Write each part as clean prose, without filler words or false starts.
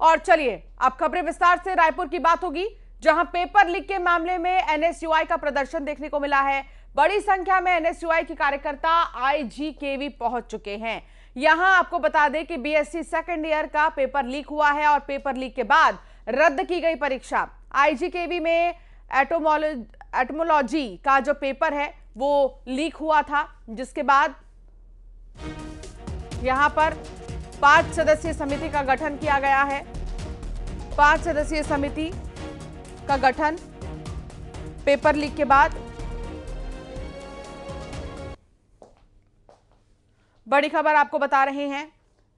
और चलिए अब खबरें विस्तार से। रायपुर की बात होगी, जहां पेपर लीक के मामले में एनएसयूआई का प्रदर्शन देखने को मिला है। बड़ी संख्या में एनएसयूआई के कार्यकर्ता आईजीकेवी पहुंच चुके हैं। यहां आपको बता दें कि बीएससी सेकेंड ईयर का पेपर लीक हुआ है और पेपर लीक के बाद रद्द की गई परीक्षा। आईजीकेवी में एटमोलॉजी का जो पेपर है वो लीक हुआ था, जिसके बाद यहां पर 5 सदस्यीय समिति का गठन किया गया है। 5 सदस्यीय समिति का गठन पेपर लीक के बाद। बड़ी खबर आपको बता रहे हैं,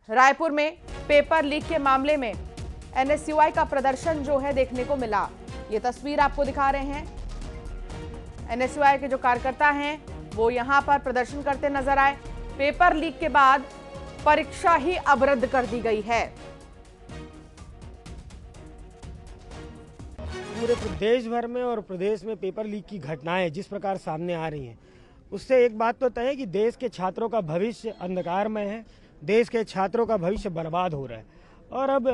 रायपुर में पेपर लीक के मामले में एनएसयूआई का प्रदर्शन जो है देखने को मिला। ये तस्वीर आपको दिखा रहे हैं। एनएसयूआई के जो कार्यकर्ता हैं वो यहां पर प्रदर्शन करते नजर आए। पेपर लीक के बाद परीक्षा ही अब रद्द कर दी गई है। पूरे देश भर में और प्रदेश में पेपर लीक की घटनाएं जिस प्रकार सामने आ रही हैं, उससे एक बात तो तय है कि देश के छात्रों का भविष्य अंधकारमय है, देश के छात्रों का भविष्य बर्बाद हो रहा है। और अब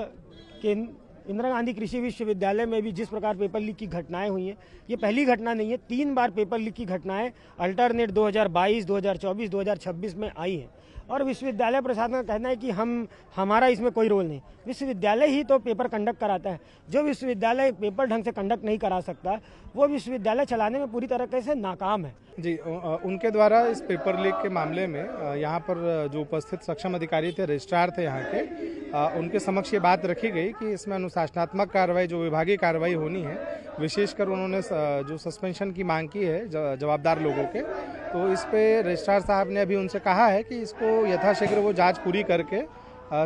इंदिरा गांधी कृषि विश्वविद्यालय में भी जिस प्रकार पेपर लीक की घटनाएं हुई हैं, ये पहली घटना नहीं है। 3 बार पेपर लीक की घटनाएं अल्टरनेट 2022, 2024, 2026 में आई हैं। और विश्वविद्यालय प्रशासन का कहना है कि हमारा इसमें कोई रोल नहीं। विश्वविद्यालय ही तो पेपर कंडक्ट कराता है। जो विश्वविद्यालय पेपर ढंग से कंडक्ट नहीं करा सकता, वो विश्वविद्यालय चलाने में पूरी तरीके से नाकाम है। जी, उनके द्वारा इस पेपर लीक के मामले में यहाँ पर जो उपस्थित सक्षम अधिकारी थे, रजिस्ट्रार थे यहाँ के, उनके समक्ष ये बात रखी गई कि इसमें अनुशासनात्मक कार्रवाई, जो विभागीय कार्रवाई होनी है, विशेषकर उन्होंने जो सस्पेंशन की मांग की है जवाबदार लोगों के, तो इस पे रजिस्ट्रार साहब ने अभी उनसे कहा है कि इसको यथाशीघ्र वो जांच पूरी करके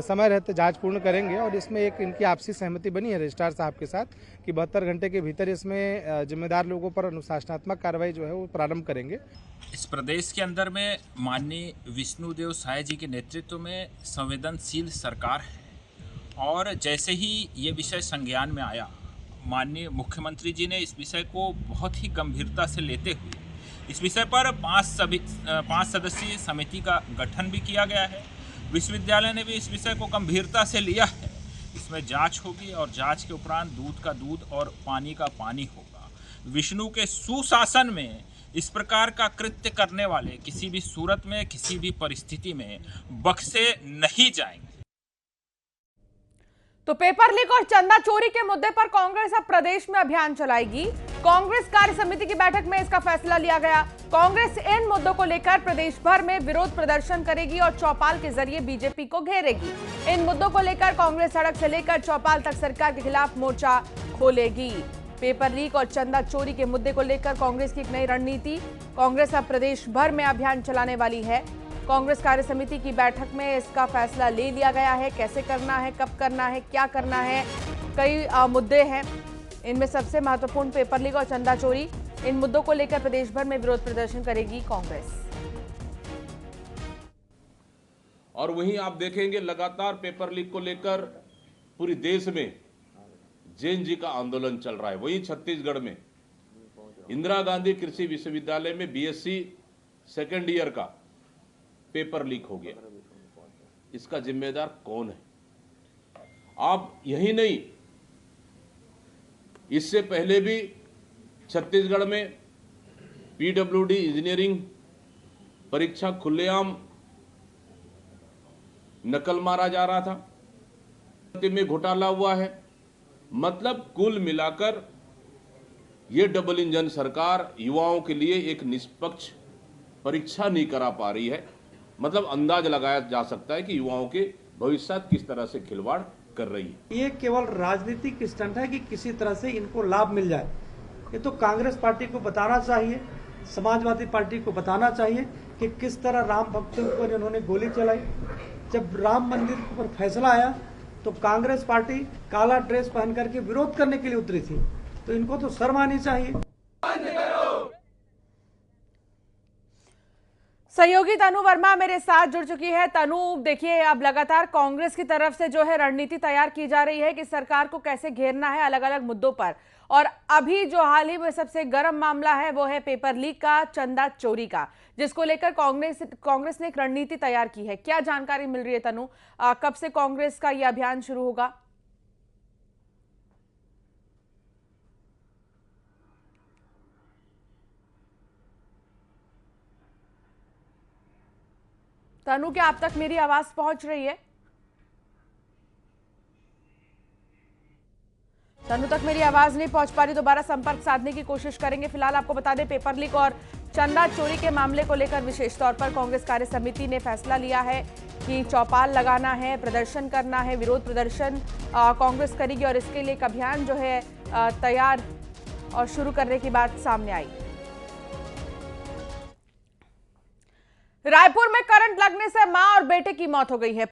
समय रहते जांच पूर्ण करेंगे। और इसमें एक इनकी आपसी सहमति बनी है रजिस्ट्रार साहब के साथ कि 72 घंटे के भीतर इसमें जिम्मेदार लोगों पर अनुशासनात्मक कार्रवाई जो है वो प्रारंभ करेंगे। इस प्रदेश के अंदर में माननीय विष्णुदेव साय जी के नेतृत्व में संवेदनशील सरकार है और जैसे ही ये विषय संज्ञान में आया, माननीय मुख्यमंत्री जी ने इस विषय को बहुत ही गंभीरता से लेते हुए इस विषय पर 5 सदस्यीय समिति का गठन भी किया गया है। विश्वविद्यालय ने भी इस विषय को गंभीरता से लिया है। इसमें जांच होगी और जांच के उपरांत दूध का दूध और पानी का पानी होगा। विष्णु के सुशासन में इस प्रकार का कृत्य करने वाले किसी भी सूरत में, किसी भी परिस्थिति में बख्शे नहीं जाएंगे। तो पेपर लीक और चंदा चोरी के मुद्दे पर कांग्रेस अब प्रदेश में अभियान चलाएगी। कांग्रेस कार्य समिति की बैठक में इसका फैसला लिया गया। कांग्रेस इन मुद्दों को लेकर प्रदेश भर में विरोध प्रदर्शन करेगी और चौपाल के जरिए बीजेपी को घेरेगी। इन मुद्दों को लेकर कांग्रेस सड़क से लेकर चौपाल तक सरकार के खिलाफ मोर्चा खोलेगी। पेपर लीक और चंदा चोरी के मुद्दे को लेकर कांग्रेस की एक नई रणनीति। कांग्रेस अब प्रदेश भर में अभियान चलाने वाली है। कांग्रेस कार्य समिति की बैठक में इसका फैसला ले लिया गया है। कैसे करना है, कब करना है, क्या करना है, कई मुद्दे हैं। इनमें सबसे महत्वपूर्ण पेपर लीक और चंदा चोरी। इन मुद्दों को लेकर प्रदेश भर में विरोध प्रदर्शन करेगी कांग्रेस। और वहीं आप देखेंगे लगातार पेपर लीक को लेकर पूरी देश में जैन जी का आंदोलन चल रहा है। वहीं छत्तीसगढ़ में इंदिरा गांधी कृषि विश्वविद्यालय में बीएससी सेकेंड ईयर का पेपर लीक हो गया। इसका जिम्मेदार कौन है? आप यही नहीं, इससे पहले भी छत्तीसगढ़ में पीडब्ल्यूडी इंजीनियरिंग परीक्षा खुलेआम नकल मारा जा रहा था, में घोटाला हुआ है। मतलब कुल मिलाकर ये डबल इंजन सरकार युवाओं के लिए एक निष्पक्ष परीक्षा नहीं करा पा रही है। मतलब अंदाज लगाया जा सकता है कि युवाओं के भविष्य किस तरह से खिलवाड़ कर रही है। ये केवल राजनीतिक स्टंट है कि किसी तरह से इनको लाभ मिल जाए। ये तो कांग्रेस पार्टी को बताना चाहिए, समाजवादी पार्टी को बताना चाहिए कि किस तरह राम भक्तों पर इन्होंने गोली चलाई। जब राम मंदिर पर फैसला आया तो कांग्रेस पार्टी काला ड्रेस पहन करके विरोध करने के लिए उतरी थी, तो इनको तो शर्म आनी चाहिए। सहयोगी तनु वर्मा मेरे साथ जुड़ चुकी है। तनु, देखिए अब लगातार कांग्रेस की तरफ से जो है रणनीति तैयार की जा रही है कि सरकार को कैसे घेरना है अलग अलग मुद्दों पर, और अभी जो हाल ही में सबसे गर्म मामला है वो है पेपर लीक का, चंदा चोरी का, जिसको लेकर कांग्रेस ने एक रणनीति तैयार की है। क्या जानकारी मिल रही है तनु, कब से कांग्रेस का यह अभियान शुरू होगा? तनु, क्या आप तक मेरी आवाज पहुंच रही है? तनु तक मेरी आवाज नहीं पहुंच पा रही, दोबारा संपर्क साधने की कोशिश करेंगे। फिलहाल आपको बता दें, पेपर लीक और चंदा चोरी के मामले को लेकर विशेष तौर पर कांग्रेस कार्य समिति ने फैसला लिया है कि चौपाल लगाना है, प्रदर्शन करना है, विरोध प्रदर्शन कांग्रेस करेगी और इसके लिए एक अभियान जो है तैयार और शुरू करने की बात सामने आई। रायपुर में करंट लगने से मां और बेटे की मौत हो गई है।